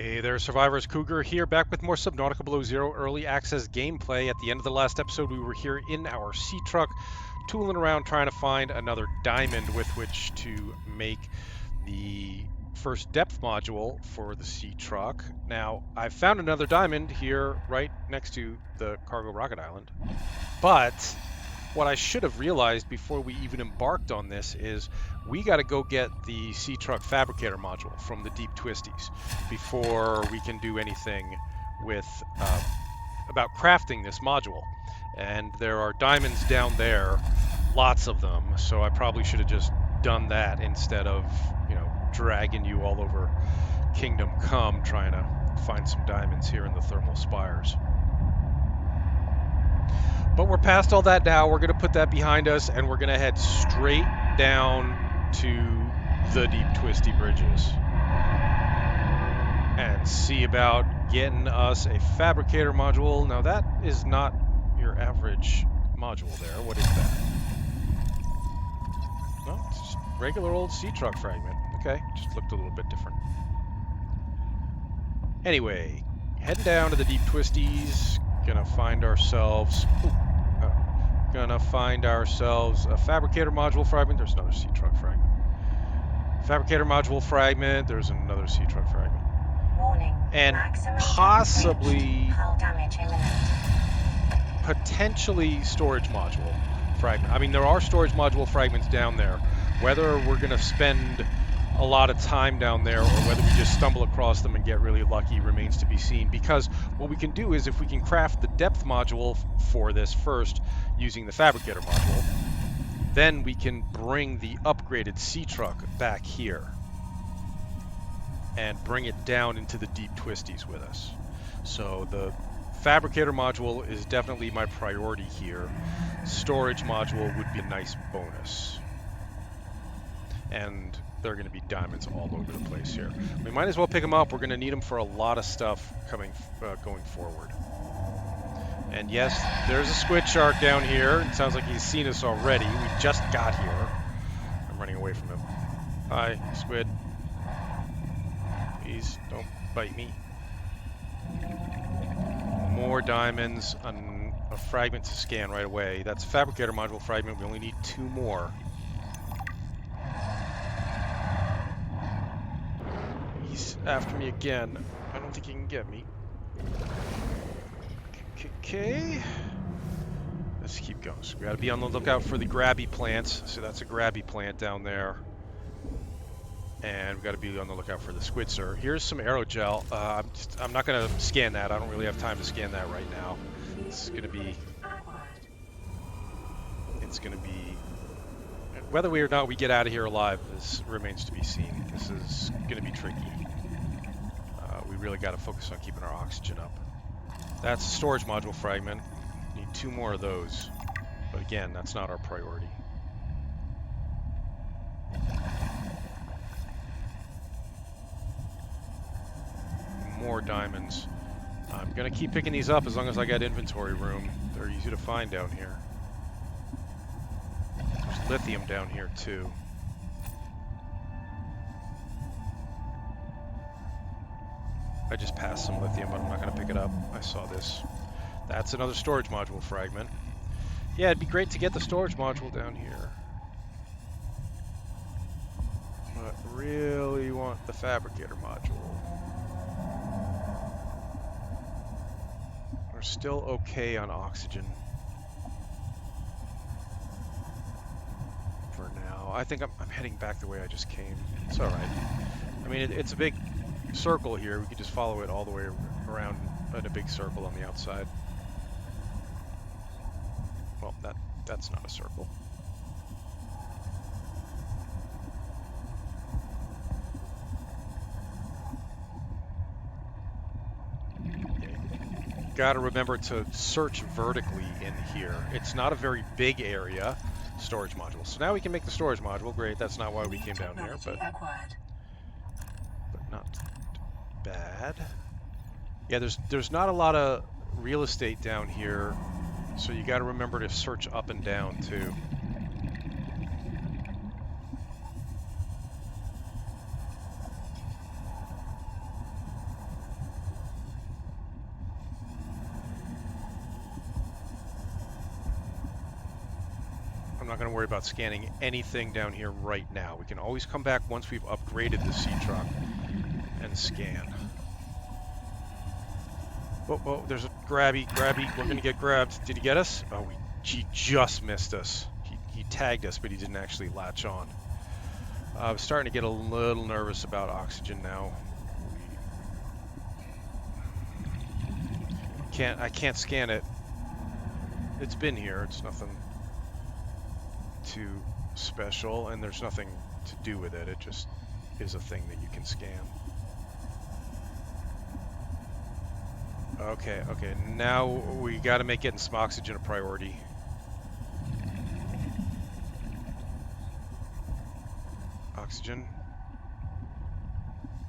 Hey there, Survivors. Cougar here, back with more Subnautica Below Zero early access gameplay. At the end of the last episode, we were here in our sea truck, tooling around trying to find another diamond with which to make the first depth module for the sea truck. Now, I've found another diamond here right next to the cargo rocket island, but what I should have realized before we even embarked on this is we got to go get the sea truck fabricator module from the Deep Twisties before we can do anything with about crafting this module. And there are diamonds down there, lots of them, so I probably should have just done that instead of, dragging you all over Kingdom Come trying to find some diamonds here in the thermal spires. But we're past all that now. We're going to put that behind us, and we're going to head straight down to the Deep Twisty Bridges and see about getting us a fabricator module. Now, that is not your average module there. What is that? No, it's just regular old sea truck fragment. Okay, just looked a little bit different. Anyway, heading down to the Deep Twisties. Gonna find ourselves a fabricator module fragment. There's another sea truck fragment. Fabricator module fragment. There's another sea truck fragment. Warning. And possibly, potentially storage module fragment. I mean, there are storage module fragments down there. Whether we're gonna spend a lot of time down there or whether we just stumble across them and get really lucky remains to be seen, because what we can do is if we can craft the depth module for this first using the fabricator module, then we can bring the upgraded sea truck back here and bring it down into the Deep Twisties with us. So the fabricator module is definitely my priority here. Storage module would be a nice bonus. And there are going to be diamonds all over the place here. We might as well pick them up. We're going to need them for a lot of stuff going forward. And yes, there's a squid shark down here. It sounds like he's seen us already. We just got here. I'm running away from him. Hi, squid. Please don't bite me. More diamonds. A fragment to scan right away. That's a fabricator module fragment. We only need 2 more. He's after me again. I don't think he can get me. Okay. Let's keep going. So we gotta be on the lookout for the grabby plants. So that's a grabby plant down there. And we gotta be on the lookout for the squidser. Here's some aerogel. I'm not gonna scan that. I don't really have time to scan that right now. It's gonna be whether we or not we get out of here alive remains to be seen. This is gonna be tricky. We really got to focus on keeping our oxygen up. That's a storage module fragment. Need 2 more of those. But again, that's not our priority. More diamonds. I'm going to keep picking these up as long as I got inventory room. They're easy to find down here. There's lithium down here too. I just passed some lithium, but I'm not going to pick it up. I saw this. That's another storage module fragment. Yeah, it'd be great to get the storage module down here. But really want the fabricator module. We're still okay on oxygen. For now. I think I'm heading back the way I just came. It's alright. I mean, it's a big circle here. We could just follow it all the way around in a big circle on the outside. Well, that's not a circle. Gotta remember to search vertically in here. It's not a very big area. Storage module. So now we can make the storage module. Great, that's not why we came down here, but not bad. Yeah, there's not a lot of real estate down here, so you got to remember to search up and down too. I'm not going to worry about scanning anything down here right now. We can always come back once we've upgraded the sea truck and scan. Oh, oh, there's a grabby. We're going to get grabbed. Did he get us? Oh, he just missed us. He tagged us, but he didn't actually latch on. I'm starting to get a little nervous about oxygen now. I can't scan it. It's been here. It's nothing too special, and there's nothing to do with it. It just is a thing that you can scan. Okay, now we got to make getting some oxygen a priority. Oxygen.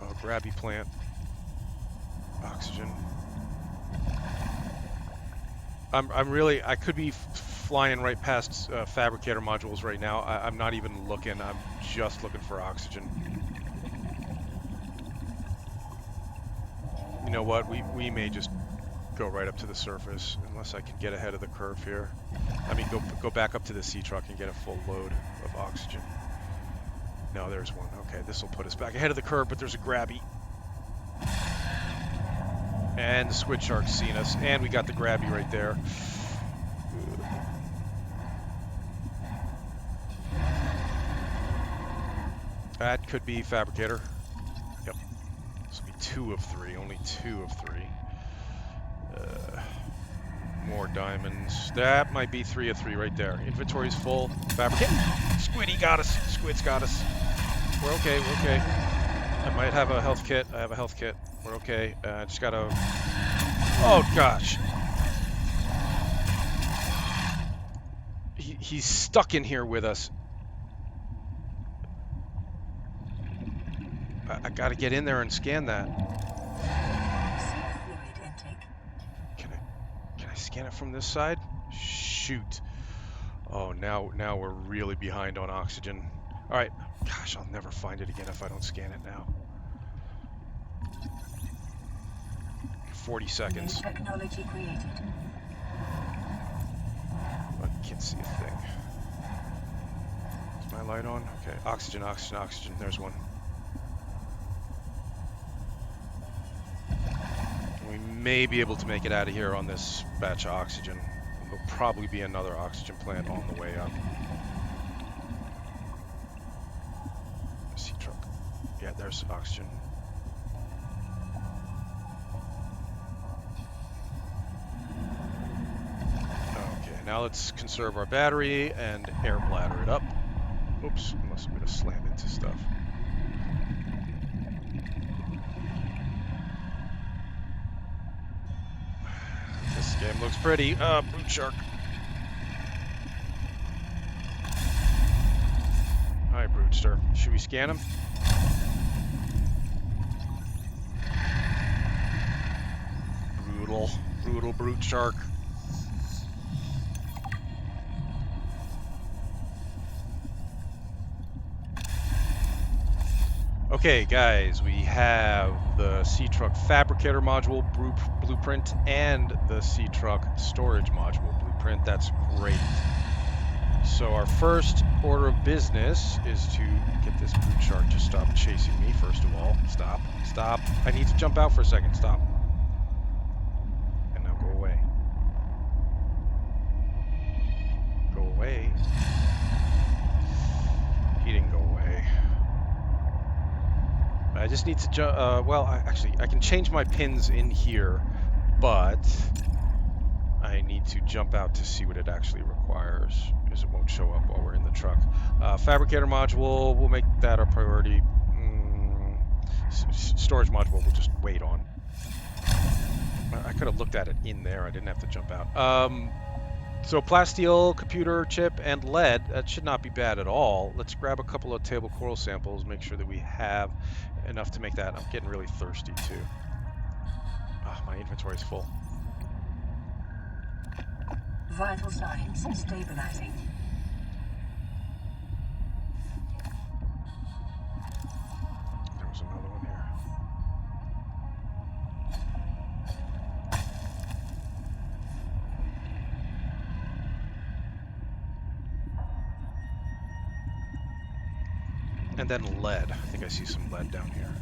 Oh, grabby plant. Oxygen. I could be flying right past fabricator modules right now. I'm not even looking. I'm just looking for oxygen. You know what? We may just go right up to the surface unless I can get ahead of the curve here. I mean, go back up to the sea truck and get a full load of oxygen. No, there's one. Okay, this will put us back ahead of the curve, but there's a grabby. And the squid shark's seen us, and we got the grabby right there. That could be fabricator. Yep. This will be 2 of 3, only 2 of 3. More diamonds. That might be 3 of 3 right there. Inventory's full. Fabricator. Squiddy got us. Squid's got us. We're okay. I might have a health kit. I have a health kit. We're okay. I just gotta... Oh, gosh. He's stuck in here with us. I gotta get in there and scan that. Can I scan it from this side? Shoot. Oh, now we're really behind on oxygen. All right. Gosh, I'll never find it again if I don't scan it now. 40 seconds. Technology created. I can't see a thing. Is my light on? Okay. Oxygen. There's one. We may be able to make it out of here on this batch of oxygen. There'll probably be another oxygen plant on the way up. Sea truck. Yeah, there's oxygen. Okay, now let's conserve our battery and air bladder it up. Oops, must have been a slam into stuff. This game looks pretty. Brute shark. Hi, Brutester. Should we scan him? Brutal brute shark. Okay, guys, we have the sea truck fabricator module blueprint and the sea truck storage module blueprint. That's great. So our first order of business is to get this brute shark to stop chasing me, first of all. Stop. I need to jump out for a second. Stop. And now go away. Go away. He didn't go away. I just need to jump. Actually, I can change my pins in here, but I need to jump out to see what it actually requires, because it won't show up while we're in the truck. Fabricator module, we'll make that our priority. Storage module, we'll just wait on. I could have looked at it in there. I didn't have to jump out. So plasteel, computer chip, and lead, that should not be bad at all. Let's grab a couple of table coral samples, make sure that we have enough to make that. I'm getting really thirsty too. Oh, my inventory's full. Vital signs stabilizing. There was another one here. And then lead. I think I see some lead down here.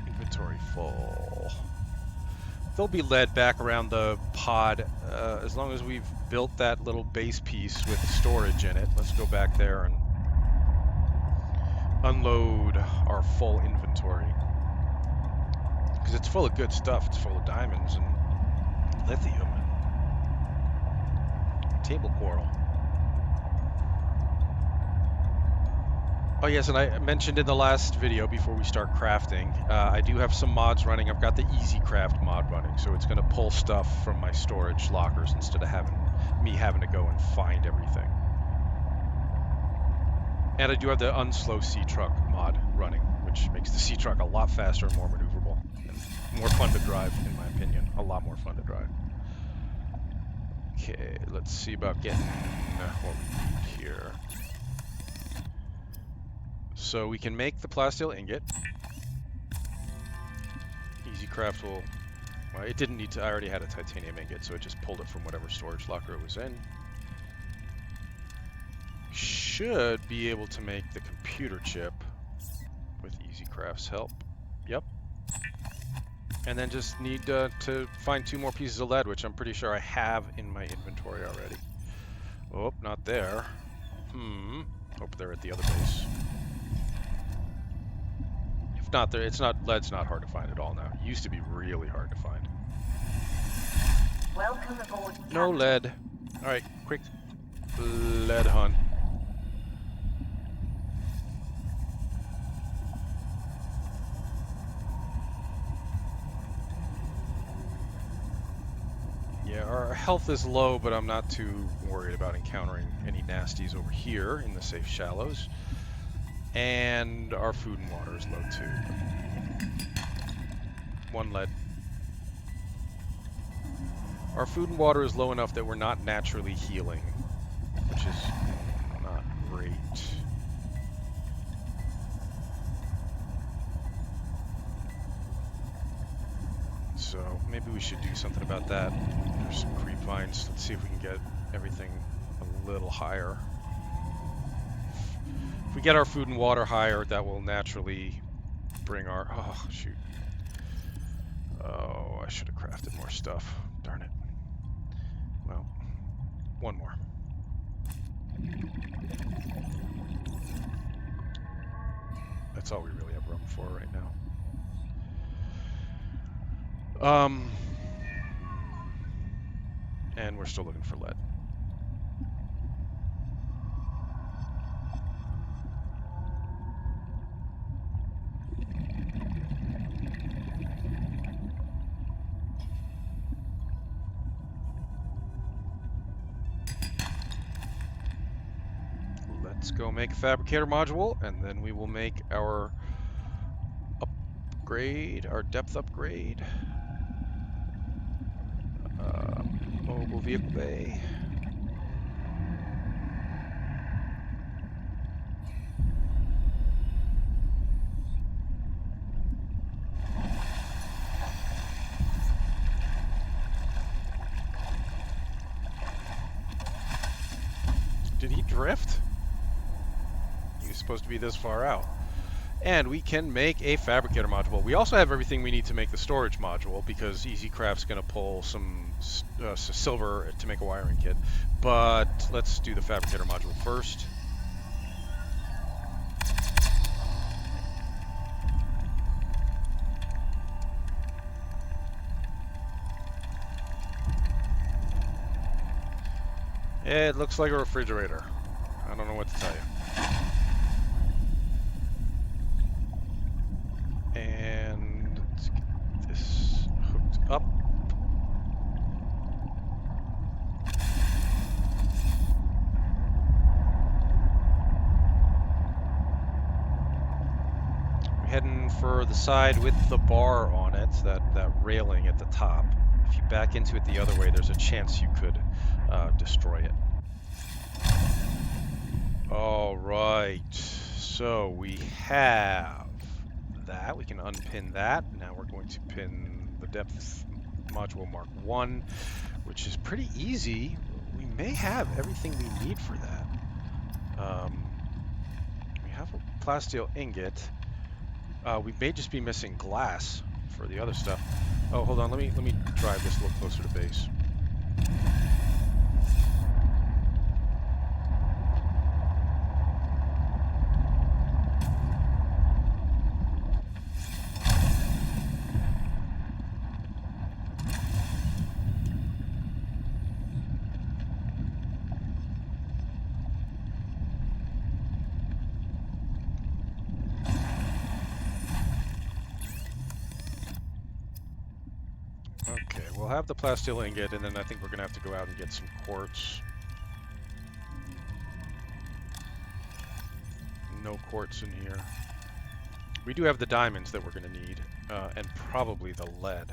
Inventory full. There'll be lead back around the pod as long as we've built that little base piece with storage in it. Let's go back there and unload our full inventory. Because it's full of good stuff. It's full of diamonds and lithium and table coral. Oh yes, and I mentioned in the last video before we start crafting, I do have some mods running. I've got the Easy Craft mod running, so it's going to pull stuff from my storage lockers instead of having to go and find everything. And I do have the Unslow Sea Truck mod running, which makes the Sea Truck a lot faster and more maneuverable, and more fun to drive, in my opinion. A lot more fun to drive. Okay, let's see about getting what we need here. So we can make the plasteel ingot. Easy Craft will... Well, it didn't need to... I already had a titanium ingot, so it just pulled it from whatever storage locker it was in. Should be able to make the computer chip with Easy Craft's help. Yep. And then just need to find 2 more pieces of lead, which I'm pretty sure I have in my inventory already. Oh, not there. Hope they're at the other base. Not there. Lead's not hard to find at all now. It used to be really hard to find. Welcome aboard. No lead. All right, quick lead hunt. Yeah, our health is low, but I'm not too worried about encountering any nasties over here in the safe shallows. And our food and water is low too. 1 lead. Our food and water is low enough that we're not naturally healing, which is not great. So maybe we should do something about that. There's some creep vines. Let's see if we can get everything a little higher. If we get our food and water higher, that will naturally bring our... Oh, shoot. Oh, I should have crafted more stuff. Darn it. Well, 1 more. That's all we really have room for right now. And we're still looking for lead. Let's go make a fabricator module, and then we will make our upgrade, our depth upgrade. Mobile vehicle bay. Did he drift? He was supposed to be this far out. And we can make a fabricator module. We also have everything we need to make the storage module, because Easy Craft's going to pull some silver to make a wiring kit. But let's do the fabricator module first. It looks like a refrigerator. I don't know what to tell you. And let's get this hooked up. We're heading for the side with the bar on it, that railing at the top. If you back into it the other way, there's a chance you could destroy it. All right, so we have that. We can unpin that. Now we're going to pin the depth module Mark 1, which is pretty easy. We may have everything we need for that. plasteel ingot. We may just be missing glass for the other stuff. Oh, hold on. Let me drive this a little closer to base. Okay, we'll have the plasteel ingot, and then I think we're gonna have to go out and get some quartz. No quartz in here. We do have the diamonds that we're gonna need, and probably the lead.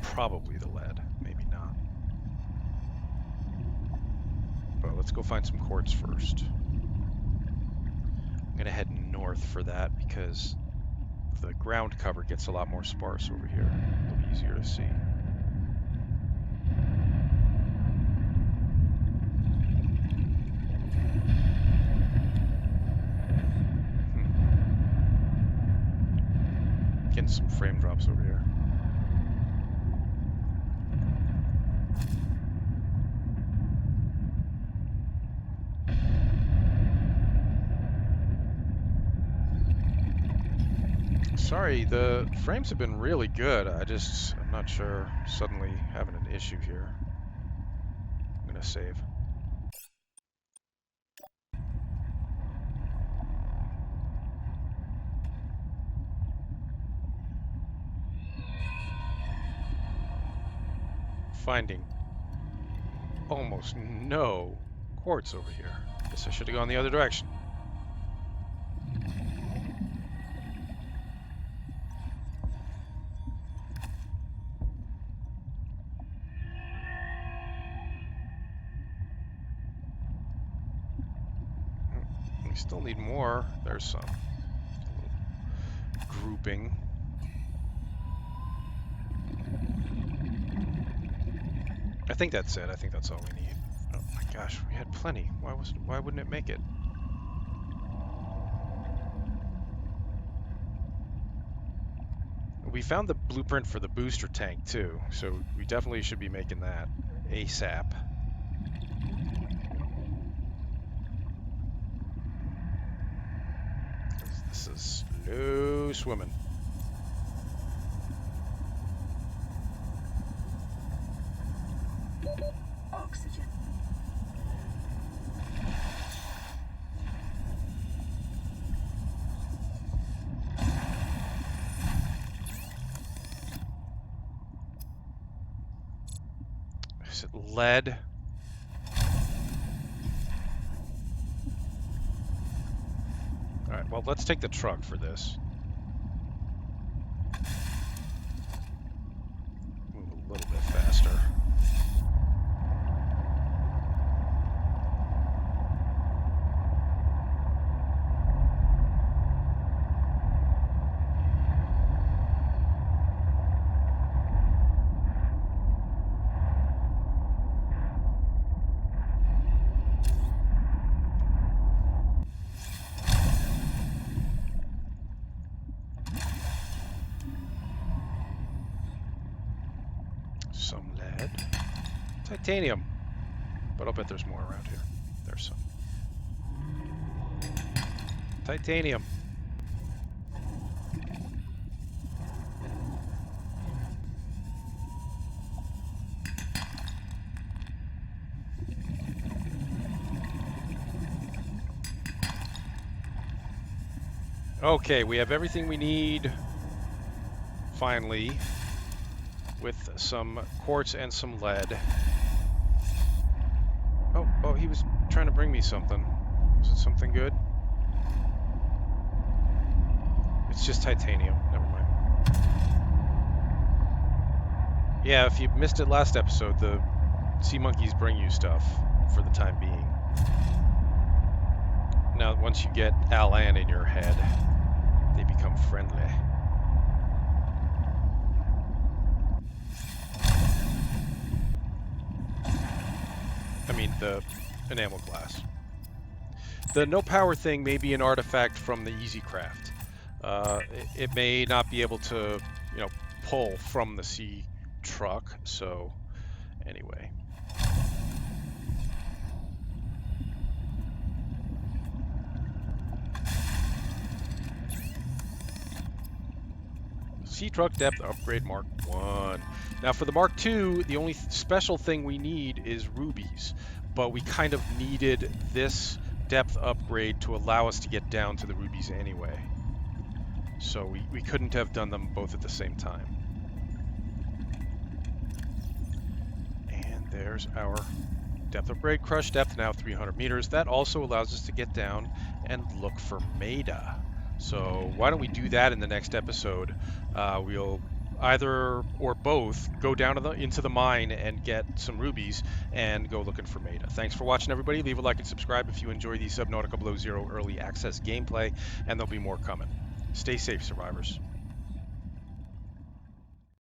Probably the lead, maybe not. But let's go find some quartz first. I'm gonna head north for that because the ground cover gets a lot more sparse over here. A little easier to see. Getting some frame drops over here. Sorry, the frames have been really good. I'm not sure. Suddenly having an issue here. I'm gonna save. Finding almost no quartz over here. Guess I should have gone the other direction. We still need more. There's some grouping. I think that's it. I think that's all we need. Oh my gosh, we had plenty. Why wouldn't it make it? We found the blueprint for the booster tank too, so we definitely should be making that ASAP. This is slow swimming. Oxygen. Is it lead? All right, well, let's take the truck for this. Move a little bit faster. Some lead. Titanium. But I'll bet there's more around here. There's some. Titanium. Okay, we have everything we need, finally, with some quartz and some lead. Oh, he was trying to bring me something. Was it something good? It's just titanium. Never mind. Yeah, if you missed it last episode, the sea monkeys bring you stuff for the time being. Now, once you get Alan in your head, they become friendly. I mean, the enamel glass. The no power thing may be an artifact from the Easy Craft. It may not be able to, pull from the sea truck. So, anyway. Sea truck depth upgrade Mark 1. Now for the Mark 2, the only special thing we need is rubies, but we kind of needed this depth upgrade to allow us to get down to the rubies anyway. So we couldn't have done them both at the same time. And there's our depth upgrade. Crush depth now 300 meters. That also allows us to get down and look for Maida. So why don't we do that in the next episode? We'll either or both go down to into the mine and get some rubies and go looking for Maida. Thanks for watching, everybody. Leave a like and subscribe if you enjoy the Subnautica Below Zero early access gameplay, and there'll be more coming. Stay safe, survivors.